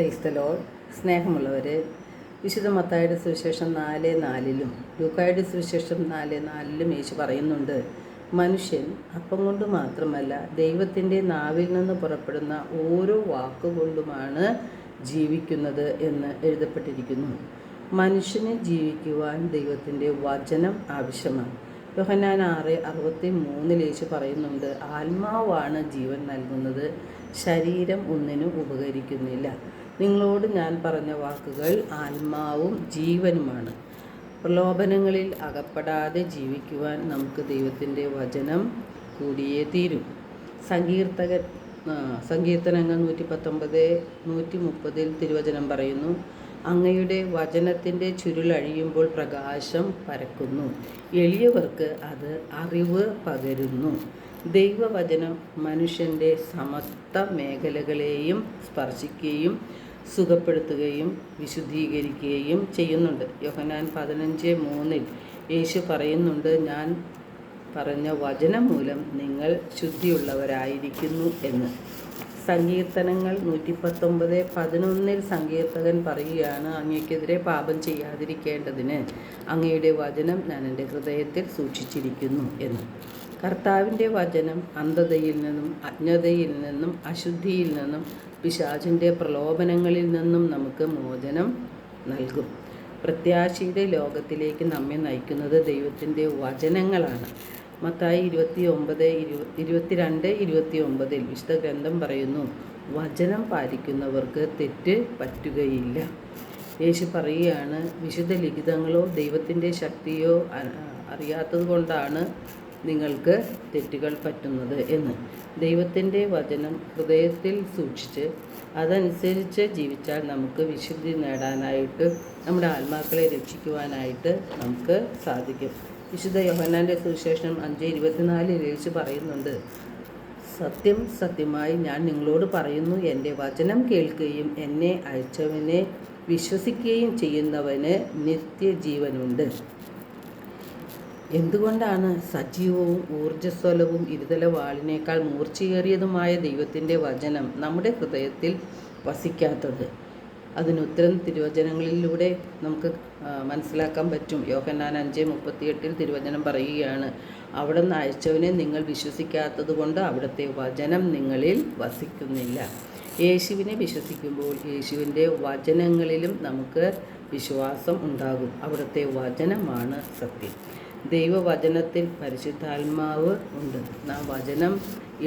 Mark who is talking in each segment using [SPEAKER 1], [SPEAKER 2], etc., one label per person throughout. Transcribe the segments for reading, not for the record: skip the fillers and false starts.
[SPEAKER 1] Praise the Lord. സ്നേഹമുള്ളവരെ, വിശുദ്ധ മത്തായിയുടെ സുവിശേഷം 4:4 ലൂക്കായുടെ സുവിശേഷം 4:4 യേശു പറയുന്നുണ്ട്, മനുഷ്യൻ അപ്പം കൊണ്ട് മാത്രമല്ല ദൈവത്തിൻ്റെ നാവിൽ നിന്ന് പുറപ്പെടുന്ന ഓരോ വാക്കുകൊണ്ടുമാണ് ജീവിക്കുന്നത് എന്ന് എഴുതപ്പെട്ടിരിക്കുന്നു. മനുഷ്യന് ജീവിക്കുവാൻ ദൈവത്തിൻ്റെ വചനം ആവശ്യമാണ്. യോഹന്നാൻ 6:63 യേശു പറയുന്നുണ്ട്, ആത്മാവാണ് ജീവൻ നൽകുന്നത്, ശരീരം ഒന്നിനും ഉപകരിക്കുന്നില്ല. നിങ്ങളോട് ഞാൻ പറഞ്ഞ വാക്കുകൾ ആത്മാവും ജീവനുമാണ്. പ്രലോഭനങ്ങളിൽ അകപ്പെടാതെ ജീവിക്കുവാൻ നമുക്ക് ദൈവത്തിൻ്റെ വചനം കൂടിയേ തീരും. സങ്കീർത്തനങ്ങൾ 119:130 തിരുവചനം പറയുന്നു, അങ്ങയുടെ വചനത്തിൻ്റെ ചുരുളഴിയുമ്പോൾ പ്രകാശം പരക്കുന്നു, എളിയവർക്ക് അത് അറിവ് പകരുന്നു. ദൈവവചനം മനുഷ്യൻ്റെ സമസ്ത മേഖലകളെയും സ്പർശിക്കുകയും സുഖപ്പെടുത്തുകയും വിശുദ്ധീകരിക്കുകയും ചെയ്യുന്നുണ്ട്. യോഹന്നാൻ 15:3 യേശു പറയുന്നുണ്ട്, ഞാൻ പറഞ്ഞ വചനം മൂലം നിങ്ങൾ ശുദ്ധിയുള്ളവരായിരിക്കുന്നു എന്ന്. സങ്കീർത്തനങ്ങൾ 119:11 സങ്കീർത്തകൻ പറയുകയാണ്, അങ്ങയ്ക്കെതിരെ പാപം ചെയ്യാതിരിക്കേണ്ടതിന് അങ്ങയുടെ വചനം ഞാൻ എൻ്റെ ഹൃദയത്തിൽ സൂക്ഷിച്ചിരിക്കുന്നു എന്ന്. കർത്താവിൻ്റെ വചനം അന്ധതയിൽ നിന്നും അജ്ഞതയിൽ നിന്നും അശുദ്ധിയിൽ നിന്നും പിശാചിൻ്റെ പ്രലോഭനങ്ങളിൽ നിന്നും നമുക്ക് മോചനം നൽകും. പ്രത്യാശയുടെ ലോകത്തിലേക്ക് നമ്മെ നയിക്കുന്നത് ദൈവത്തിൻ്റെ വചനങ്ങളാണ്. മത്തായി 22:29 വിശുദ്ധ ഗ്രന്ഥം പറയുന്നു, വചനം പാലിക്കുന്നവർക്ക് തെറ്റ് പറ്റുകയില്ല. യേശു പറയുകയാണ്, വിശുദ്ധ ലിഖിതങ്ങളോ ദൈവത്തിൻ്റെ ശക്തിയോ അറിയാത്തത് കൊണ്ടാണ് നിങ്ങൾക്ക് തെറ്റുകൾ പറ്റുന്നത് എന്ന്. ദൈവത്തിൻ്റെ വചനം ഹൃദയത്തിൽ സൂക്ഷിച്ച് അതനുസരിച്ച് ജീവിച്ചാൽ നമുക്ക് വിശുദ്ധി നേടാനായിട്ട്, നമ്മുടെ ആത്മാക്കളെ രക്ഷിക്കുവാനായിട്ട് നമുക്ക് സാധിക്കും. വിശുദ്ധ യോഹന്നാൻ്റെ സുവിശേഷം 5:24 യേശു പറയുന്നുണ്ട്, സത്യം സത്യമായി ഞാൻ നിങ്ങളോട് പറയുന്നു, എൻ്റെ വചനം കേൾക്കുകയും എന്നെ അയച്ചവനെ വിശ്വസിക്കുകയും ചെയ്യുന്നവന് നിത്യജീവനുണ്ട്. എന്തുകൊണ്ടാണ് സജീവവും ഊർജ്ജസ്വലവും ഇരുതല വാളിനേക്കാൾ മൂർച്ചയേറിയതുമായ ദൈവത്തിൻ്റെ വചനം നമ്മുടെ ഹൃദയത്തിൽ വസിക്കാത്തത്? അതിനുത്തരം തിരുവചനങ്ങളിലൂടെ നമുക്ക് മനസ്സിലാക്കാൻ പറ്റും. യോഹന്നാൻ 5:38 തിരുവചനം പറയുകയാണ്, അവിടുന്ന് അയച്ചവനെ നിങ്ങൾ വിശ്വസിക്കാത്തത് കൊണ്ട് അവിടുത്തെ വചനം നിങ്ങളിൽ വസിക്കുന്നില്ല. യേശുവിനെ വിശ്വസിക്കുമ്പോൾ യേശുവിൻ്റെ വചനങ്ങളിലും നമുക്ക് വിശ്വാസം ഉണ്ടാകും. അവിടുത്തെ വചനമാണ് സത്യം. ദൈവവചനത്തിൽ പരിശുദ്ധാത്മാവ് ഉണ്ട്. നാം വചനം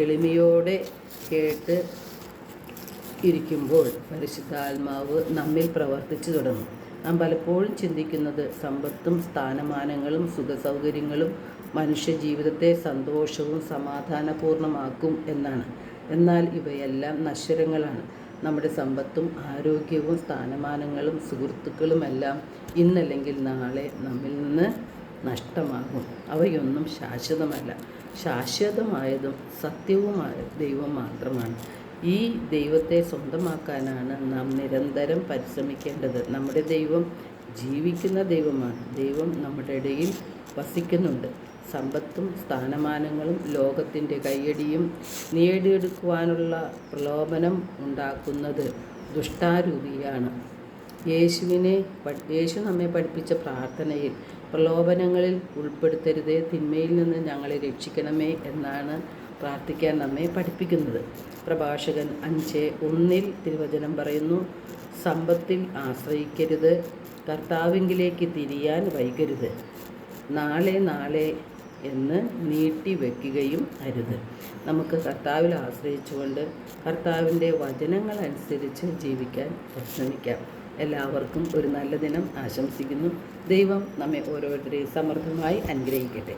[SPEAKER 1] എളിമയോടെ കേട്ട് ഇരിക്കുമ്പോൾ പരിശുദ്ധാത്മാവ് നമ്മിൽ പ്രവർത്തിച്ചു തുടങ്ങും. നാം പലപ്പോഴും ചിന്തിക്കുന്നത് സമ്പത്തും സ്ഥാനമാനങ്ങളും സുഖസൗകര്യങ്ങളും മനുഷ്യജീവിതത്തെ സന്തോഷവും സമാധാനപൂർണ്ണമാക്കും എന്നാണ്. എന്നാൽ ഇവയെല്ലാം നശ്വരങ്ങളാണ്. നമ്മുടെ സമ്പത്തും ആരോഗ്യവും സ്ഥാനമാനങ്ങളും സുഹൃത്തുക്കളുമെല്ലാം ഇന്നല്ലെങ്കിൽ നാളെ നമ്മിൽ നിന്ന് നഷ്ടമാകും. അവയൊന്നും ശാശ്വതമല്ല. ശാശ്വതമായതും സത്യവുമായ ദൈവം മാത്രമാണ്. ഈ ദൈവത്തെ സ്വന്തമാക്കാനാണ് നാം നിരന്തരം പരിശ്രമിക്കേണ്ടത്. നമ്മുടെ ദൈവം ജീവിക്കുന്ന ദൈവമാണ്. ദൈവം നമ്മുടെ ഇടയിൽ വസിക്കുന്നുണ്ട്. സമ്പത്തും സ്ഥാനമാനങ്ങളും ലോകത്തിൻ്റെ കയ്യടിയും നേടിയെടുക്കുവാനുള്ള പ്രലോഭനം ഉണ്ടാക്കുന്നത് ദുഷ്ടാരൂപിയാണ്. യേശു നമ്മെ പഠിപ്പിച്ച പ്രാർത്ഥനയിൽ പ്രലോഭനങ്ങളിൽ ഉൾപ്പെടുത്തരുതേ, തിന്മയിൽ നിന്ന് ഞങ്ങളെ രക്ഷിക്കണമേ എന്നാണ് പ്രാർത്ഥിക്കാൻ നമ്മെ പഠിപ്പിക്കുന്നത്. പ്രഭാഷകൻ 5:1 തിരുവചനം പറയുന്നു, സമ്പത്തിൽ ആശ്രയിക്കരുത്, കർത്താവിങ്കിലേക്ക് തിരിയാൻ വൈകരുത്, നാളെ നാളെ എന്ന് നീട്ടിവെക്കുകയും അരുത്. നമുക്ക് കർത്താവിൽ ആശ്രയിച്ചുകൊണ്ട് കർത്താവിൻ്റെ വചനങ്ങൾ അനുസരിച്ച് ജീവിക്കാൻ പരിശ്രമിക്കാം. എല്ലാവർക്കും ഒരു നല്ല ദിനം ആശംസിക്കുന്നു. ദൈവം നമ്മെ ഓരോരുത്തരെയും സമൃദ്ധമായി അനുഗ്രഹിക്കട്ടെ.